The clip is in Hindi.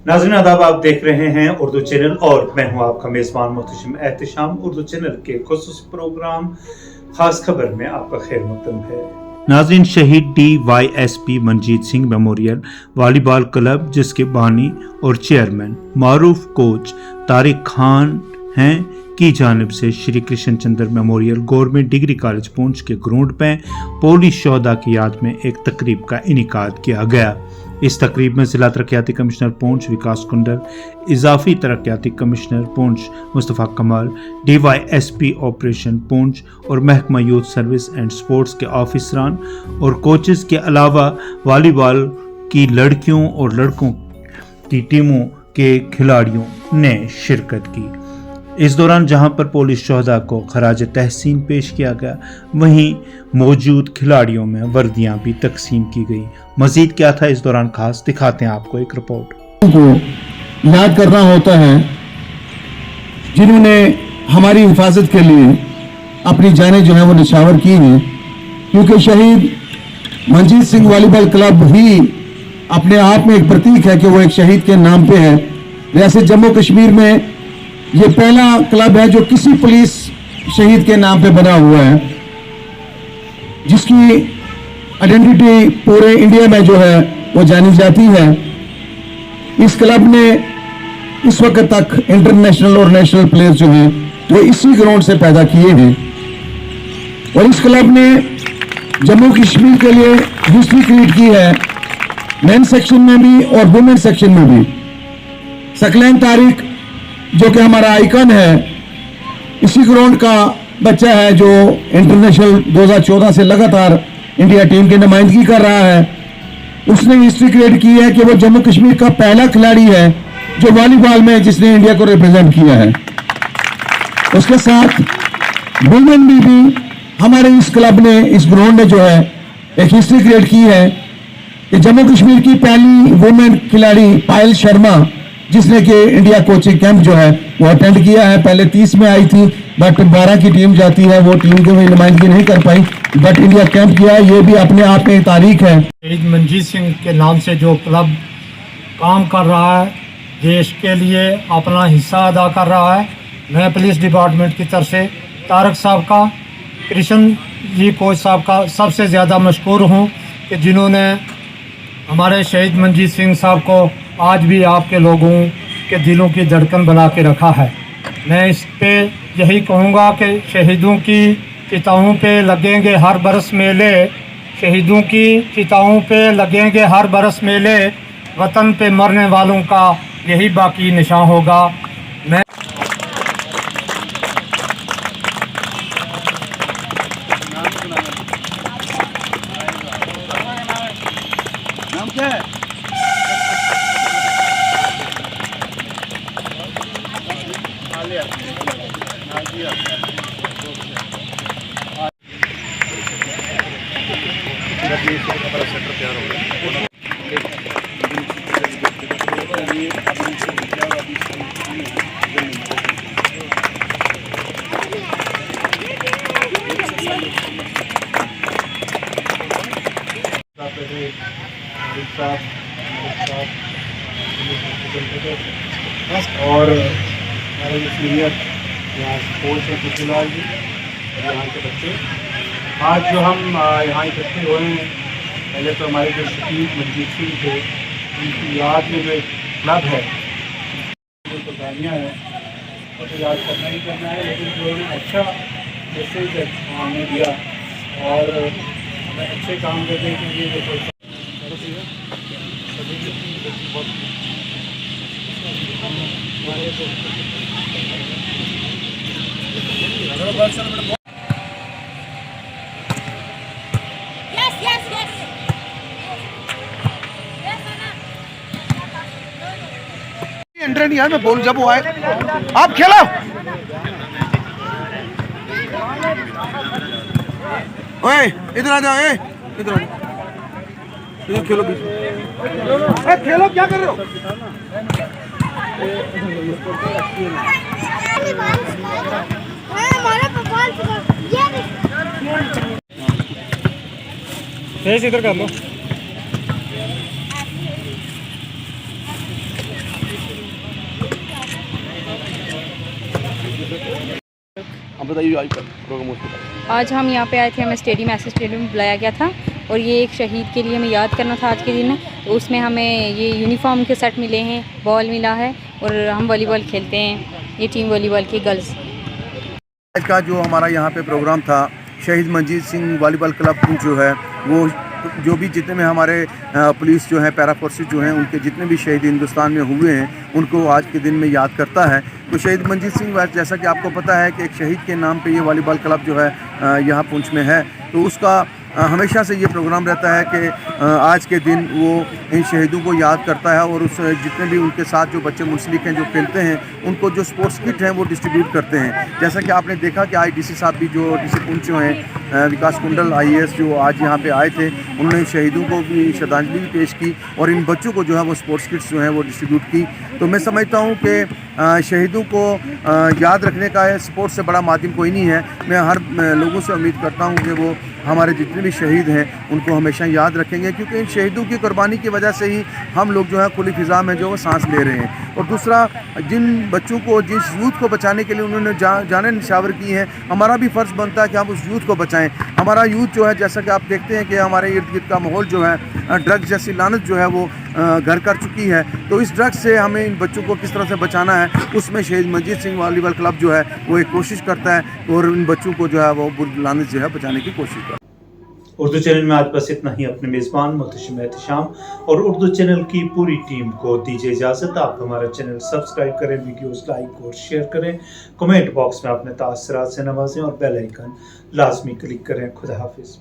नाज़रीन आदाब, आप देख रहे हैं उर्दू चैनल और मैं हूं आपका मेज़बान मोहतशिम एहतशाम। उर्दू चैनल के खुसूसी प्रोग्राम खास खबर में आपका खैर मकदम है। नाज़रीन, शहीद DYSP Manjeet Singh memorial volleyball club, जिसके बानी और चेयरमैन मारूफ कोच तारिक खान हैं, की जानिब से Shri Krishna Chandra memorial government degree college Poonch के ग्राउंड में पुलिस शोहदा की याद में एक तकरीब का इनेकाद किया गया। इस तकरीब में जिला तरक्याती कमिश्नर पुंछ विकास कुंडल, इजाफी तरक्याती कमिश्नर पुंछ मुस्तफ़ा कमाल, DYSP ऑपरेशन पुंछ और महकमा यूथ सर्विस एंड स्पोर्ट्स के ऑफिसरान और कोचेस के अलावा वॉलीबॉल की लड़कियों और लड़कों की टीमों के खिलाड़ियों ने शिरकत की। इस दौरान जहां पर पुलिस शोहदा को खराज तहसीन पेश किया गया, वहीं मौजूद खिलाड़ियों में वर्दियां भी तकसीम की गई। मजीद क्या था इस दौरान खास, दिखाते हैं आपको एक रिपोर्ट। को याद करना होता है जिन्होंने हमारी हिफाजत के लिए अपनी जानें जो है वो निछावर की हैं, क्योंकि शहीद मनजीत सिंह वॉलीबॉल क्लब ही अपने आप में एक प्रतीक है कि वो एक शहीद के नाम पे है। रियासत जम्मू कश्मीर में ये पहला क्लब है जो किसी पुलिस शहीद के नाम पे बना हुआ है, जिसकी आइडेंटिटी पूरे इंडिया में जो है वो जानी जाती है। इस क्लब ने इस वक्त तक इंटरनेशनल और नेशनल प्लेयर्स जो हैं वो इसी ग्राउंड से पैदा किए हैं, और इस क्लब ने जम्मू कश्मीर के लिए हिस्ट्री क्रिएट की है, मेन सेक्शन में भी और वुमेन सेक्शन में भी। सकलैन तारिक जो कि हमारा आइकन है, इसी ग्राउंड का बच्चा है जो इंटरनेशनल 2014 से लगातार इंडिया टीम की नुमाइंदगी कर रहा है। उसने हिस्ट्री क्रिएट की है कि वो जम्मू कश्मीर का पहला खिलाड़ी है जो वॉलीबॉल में जिसने इंडिया को रिप्रेजेंट किया है। उसके साथ वुमेन में भी हमारे इस क्लब ने, इस ग्राउंड ने जो है एक हिस्ट्री क्रिएट की है कि जम्मू कश्मीर की पहली वुमेन खिलाड़ी पायल शर्मा, जिसने कि इंडिया कोचिंग कैंप जो है वो अटेंड किया है। पहले 30 में आई थी, बट 12 की टीम जाती है, वो टीम की भी नुमाइंदगी नहीं कर पाई, बट इंडिया कैंप किया। ये भी अपने आप में तारीख है। शहीद मनजीत सिंह के नाम से जो क्लब काम कर रहा है, देश के लिए अपना हिस्सा अदा कर रहा है, मैं पुलिस डिपार्टमेंट की तरफ से तारक साहब का, कृष्ण जी कोच साहब का सबसे ज़्यादा मशकूर हूँ कि जिन्होंने हमारे शहीद मनजीत सिंह साहब को आज भी आपके लोगों के दिलों की धड़कन बना के रखा है। मैं इस पे यही कहूँगा कि शहीदों की चिताओं पे लगेंगे हर बरस मेले, शहीदों की चिताओं पे लगेंगे हर बरस मेले, वतन पे मरने वालों का यही बाकी निशान होगा। मैं नाम क्या है? और हमारे जो सीनियर यहाँ कोच हैं खुशलाल जी और यहाँ के बच्चे, आज जो हम यहाँ इकट्ठे हुए हैं, पहले तो हमारे जो शहीद मनजीत सिंह थे उनकी याद में जो एक क्लब है, जो कुर्बानियाँ हैं और तो याद करना ही करना है, लेकिन जो उन्होंने अच्छा मैसेज हमने दिया और हमें अच्छे काम करने के लिए जो एंट्रेंट यार मैं बोल जब वो आए आप खेलो। ओए इधर आ जाओ, इधर आ जाओ, इधर खेलो बीच में। खेलो, क्या कर रहे हो? इधर कर लो। बताइए आज का प्रोग्राम उसके बारे में। आज हम यहाँ पे आए थे, हमें स्टेडियम ऐसे स्टेडियम में बुलाया गया था और ये एक शहीद के लिए हमें याद करना था आज के दिन। तो उसमें हमें ये यूनिफॉर्म के सेट मिले हैं, बॉल मिला है और हम वॉलीबॉल खेलते हैं, ये टीम वॉलीबॉल की गर्ल्स। आज का जो हमारा यहाँ पे प्रोग्राम था, शहीद मंजीत सिंह वॉलीबॉल क्लब जो है वो जो भी जितने में हमारे पुलिस जो है, पैरा फोर्सेस जो हैं, उनके जितने भी शहीद हिंदुस्तान में हुए हैं उनको आज के दिन में याद करता है। तो शहीद मंजीत सिंह जैसा कि आपको पता है कि एक शहीद के नाम पे ये वॉलीबॉल क्लब जो है यहाँ पुंछ में है, तो उसका हमेशा से ये प्रोग्राम रहता है कि आज के दिन वो इन शहीदों को याद करता है और उस जितने भी उनके साथ जो बच्चे मुंसलिक हैं, जो खेलते हैं, उनको जो स्पोर्ट्स किट हैं वो डिस्ट्रीब्यूट करते हैं। जैसा कि आपने देखा कि आज डीसी साहब भी जो डीसी पुंछ जो हैं, विकास कुंडल IAS जो आज यहाँ पे आए थे, उन्होंने शहीदों को भी श्रद्धांजलि भी पेश की और इन बच्चों को जो है वो स्पोर्ट्स किट्स जो हैं वो डिस्ट्रीब्यूट की। तो मैं समझता हूँ कि शहीदों को याद रखने का स्पोर्ट्स से बड़ा माध्यम कोई नहीं है। मैं हर लोगों से उम्मीद करता हूँ कि वो हमारे जितने भी शहीद हैं उनको हमेशा याद रखेंगे, क्योंकि इन शहीदों की कुर्बानी की वजह से ही हम लोग जो है खुली फिज़ा में जो है सांस ले रहे हैं। और दूसरा, जिन बच्चों को, जिस यूथ को बचाने के लिए उन्होंने जाने निछावर की हैं, हमारा भी फ़र्ज़ बनता है कि हम उस यूथ को बचाएं। हमारा यूथ जो है, जैसा कि आप देखते हैं कि हमारे इर्द गिर्द का माहौल जो है ड्रग्स जैसी लानत जो है वो घर कर चुकी है। तो इस ड्रग्स से हमें इन बच्चों को किस तरह से बचाना है, उसमें शहीद मंजीत सिंह वॉलीबॉल क्लब जो है वो एक कोशिश करता है और इन बच्चों को जो है वो बुरी लानत जो है बचाने की कोशिश करता है। उर्दू चैनल में आज बस इतना ही। अपने मेज़बान मुहतशिम एहतिशाम और उर्दू चैनल की पूरी टीम को दीजिए इजाज़त। आप हमारा चैनल सब्सक्राइब करें, वीडियोस लाइक और शेयर करें, कमेंट बॉक्स में अपने तासरात से नवाजें और बेल आइकन लाजमी क्लिक करें। खुदा हाफिज़।